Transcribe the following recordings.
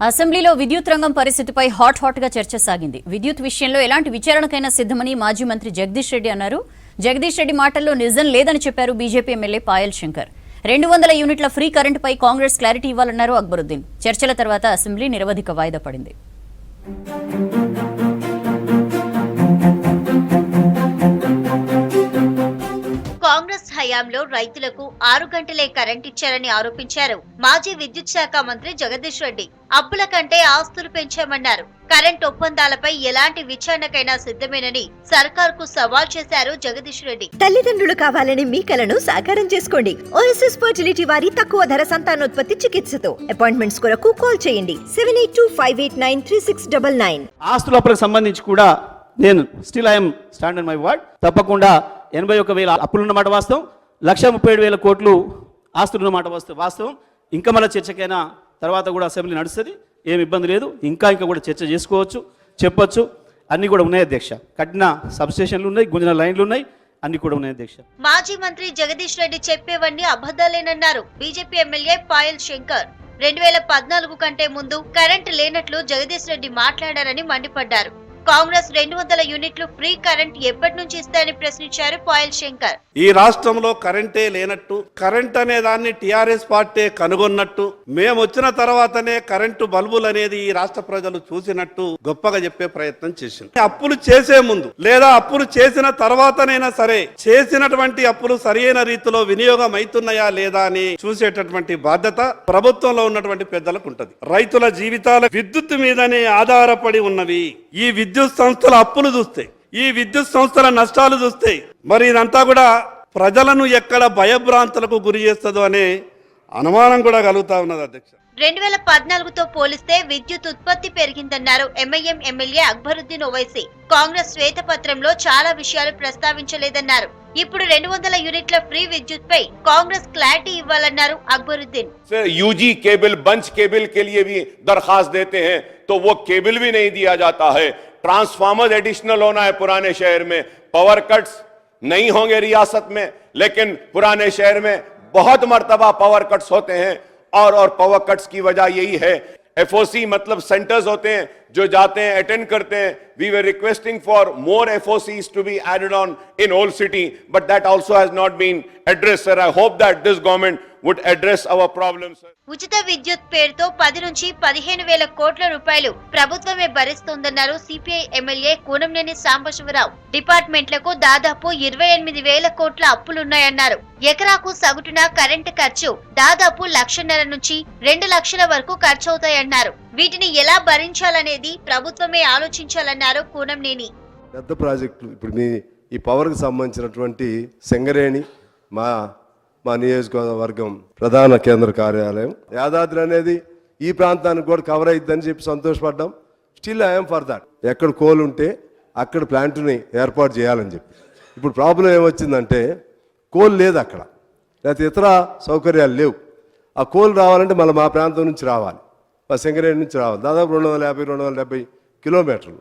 అసెంబ్లీలో విద్యుత్ రంగం పరిస్థితిపై హాట్ గా చర్చ సాగింది. విద్యుత్ విషయంలో ఎలాంటి విచారణకైనా సిద్ధమని మాజీ మంత్రి జగదీష్ రెడ్డి అన్నారు. జగదీష్ రెడ్డి మాటల్లో నిజం లేదని చెప్పారు బీజేపీ ఎమ్మెల్యే పాయల్ శంకర్. 200 యూనిట్ల ఫ్రీ కరెంటుపై కాంగ్రెస్ క్లారిటీ ఇవ్వాలన్నారు అక్బరుద్దీన్. చర్చల తర్వాత అసెంబ్లీ నిరవధిక వాయిదా పడింది. కాంగ్రెస్ హయాంలో రైతులకు 6 గంటలే కరెంట్ ఇచ్చారని ఆరోపించారు మాజీ విద్యుత్ శాఖ మంత్రి జగదీష్ రెడ్డి. అప్పుల కంటే ఆస్తులు పెంచామన్నారు. కరెంట్ ఒప్పందాలపై ఎలాంటి విచారణకైనా సిద్ధమేనని సర్కార్కు సవాల్ చేశారు జగదీష్ రెడ్డి. తల్లిదండ్రులు కావాలని మీ కలను సాకారం చేసుకోండి. ఓఎస్ఎస్ ఫర్టిలిటీ వారి తక్కువ ధర సంతానోత్పత్తి చికిత్సతో అపాయింట్మెంట్స్ కొరకు కాల్ చేయండి 7825893699. ఆస్తులకు సంబంధించి కూడా నేను still I'm stand on my word. తప్పకుండా 81,000 అప్పులున్నమాట వాస్తవం, 1,37,000 కోట్లు ఆస్తులున్నమాట వాస్తవం. ఇంకా మళ్ళీ చర్చకైనా తర్వాత కూడా అసెంబ్లీ నడుస్తుంది, ఏమి ఇబ్బంది లేదు. ఇంకా కూడా చర్చ చేసుకోవచ్చు, చెప్పొచ్చు. అన్ని కూడా ఉన్నాయి అధ్యక్ష. కట్టిన సబ్స్టేషన్లు ఉన్నాయి, గుంజిన లైన్లు ఉన్నాయి, అన్ని కూడా ఉన్నాయి అధ్యక్ష. మాజీ మంత్రి జగదీష్ రెడ్డి చెప్పేవన్నీ అబద్ధాలేనన్నారు బీజేపీ ఎమ్మెల్యే పాయల్ శంకర్. 2014 కంటే ముందు కరెంట్ లేనట్లు జగదీష్ రెడ్డి మాట్లాడారని మండిపడ్డారు. కాంగ్రెస్ 200 యూనిట్లు ఫ్రీ కరెంట్ ఎప్పటి నుంచి ఇస్తారని ప్రశ్నించారు పాయల్ శంకర్. ఈ రాష్ట్రంలో కరెంటే లేనట్టు, కరెంట్ అనే దాన్ని టిఆర్ఎస్ పార్టీ కనుగొన్నట్టు, మేము వచ్చిన తర్వాతనే కరెంటు బల్బులు అనేది ఈ రాష్ట్ర ప్రజలు చూసినట్టు గొప్పగా చెప్పే ప్రయత్నం చేసింది. అప్పులు చేసే ముందు లేదా అప్పులు చేసిన తర్వాతనైనా సరే చేసినటువంటి అప్పులు సరైన రీతిలో వినియోగం అవుతున్నాయా లేదా అని చూసేటటువంటి బాధ్యత ప్రభుత్వంలో ఉన్నటువంటి పెద్దలకు ఉంటది. రైతుల జీవితాల విద్యుత్ మీదనే ఆధారపడి ఉన్నవి. ఈ విద్యుత్ సంస్థల అప్పులు చూస్తాయి, ఈ విద్యుత్ సంస్థల నష్టాలు చూస్తాయి. మరి ఇదంతా కూడా ప్రజలను ఎక్కడ భయభ్రాంతులకు గురి చేస్తుందో అనే అనుమానం కూడా కలుగుతా ఉన్నది అధ్యక్ష. 2014తో పోలిస్తే విద్యుత్ ఉత్పత్తి పెరిగిందన్నారు ఎంఐఎం ఎమ్మెల్యే అక్బరుద్దీన్ ఓవైసీ. కాంగ్రెస్ శ్వేతపత్రంలో చాలా విషయాలు ప్రస్తావించలేదన్నారు. ఇప్పుడు 200 యూనిట్ల ఫ్రీ విద్యుత్ పై కాంగ్రెస్ క్లారిటీ ఇవ్వాలన్నారు Akbaruddin. UG cable bunch cable के लिए भी दरखास्त देते हैं तो वो केबल भी नहीं दिया जाता है. ट्रांसफार्मर एडिशनल होना है पुराने शहर में. पावर कट्स नहीं होंगे रियासत में, लेकिन पुराने शहर में बहुत मर्तबा पावर कट्स होते हैं और पावर कट्स की वजह यही है. एफओसी मतलब सेंटर्स होते हैं जो जाते हैं अटेंड करते हैं. We were requesting for more FOCs to be added on in whole city, but that also has not been addressed, sir. I hope that this government would address our problems, sir. ఉచిత విద్యుత్ పేరుతో 10 నుంచి 15,000 కోట్ల రూపాయలు ప్రభుత్వమే భరిస్తోందన్నారు CPI MLA Kunamneni Sambasivarao. డిపార్ట్మెంట్లకు దాదాపు 28,000 కోట్ల అప్పులున్నాయన్నారు. ఎకరాకు సగటున కరెంటు ఖర్చు దాదాపు 1,50,000 నుంచి 2 లక్షల వరకు ఖర్చవుతాయన్నారు. వీటిని ఎలా భరించాలనేది ప్రభుత్వమే ఆలోచించాలన్నారు కూనంనేని. పెద్ద ప్రాజెక్టులు ఇప్పుడు మీ ఈ పవర్కి సంబంధించినటువంటి సింగరేణి మా నియోజకవర్గం ప్రధాన కేంద్ర కార్యాలయం యాదాద్రి అనేది ఈ ప్రాంతానికి కూడా కవర్ అయిద్దని చెప్పి సంతోషపడ్డాం. Still I'm for that. ఎక్కడ కోల్ ఉంటే అక్కడ ప్లాంట్ని ఏర్పాటు చేయాలని చెప్పి. ఇప్పుడు ప్రాబ్లం ఏమొచ్చిందంటే కోల్ లేదు అక్కడ, లేకపోతే ఇతర సౌకర్యాలు లేవు. ఆ కోల్ రావాలంటే మళ్ళీ మా ప్రాంతం నుంచి రావాలి, మా సింగరేణి నుంచి రావాలి. దాదాపు 250-270 కిలోమీటర్లు.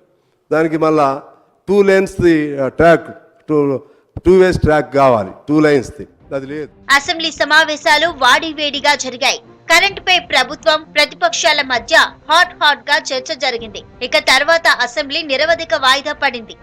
దానికి మళ్ళా 2 lanes ట్రాక్, 2 ways ట్రాక్ కావాలి, 2 lanes. అది లేదు. అసెంబ్లీ సమావేశాలు వాడివేడిగా జరిగాయి. కరెంటుపై ప్రభుత్వం ప్రతిపక్షాల మధ్య హాట్ గా చర్చ జరిగింది. ఇక తర్వాత అసెంబ్లీ నిరవధిక వాయిదా పడింది.